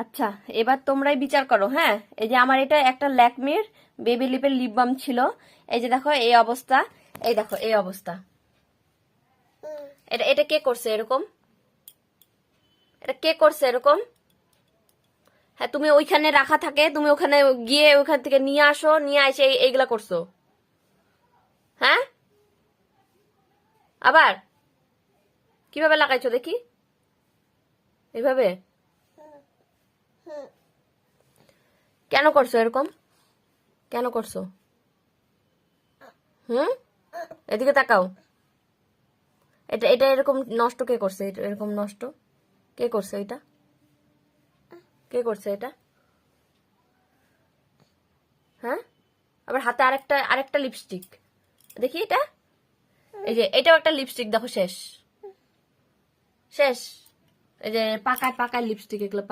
আচ্ছা, এবার তোমরাই বিচার করো। হ্যাঁ, এই যে আমার এটা একটা ল্যাকমির বেবি লিপের লিপ বাম ছিল। এই যে দেখো এই অবস্থা, এই দেখো এই অবস্থা। এটা এটা কে করছে এরকম? এটা কে করছে এরকম? হ্যাঁ, তুমি ওইখানে রাখা থাকে, তুমি ওখানে গিয়ে ওখান থেকে নিয়ে আসো, নিয়ে এসে এইগুলা করছো। হ্যাঁ, আবার কিভাবে লাগাইছো দেখি? এইভাবে কেন করছো এরকম? কেন করছো? হুম, এদিকে তাকাও। এটা এটা এরকম নষ্ট কে করছে? এরকম নষ্ট কে করছে? এটা কে করছে এটা? হ্যাঁ, আবার হাতে আরেকটা আরেকটা লিপস্টিক দেখি। এটা এই যে এটাও একটা লিপস্টিক, দেখো শেষ শেষ। এই যে পাকায় পাকায় লিপস্টিক, এগুলো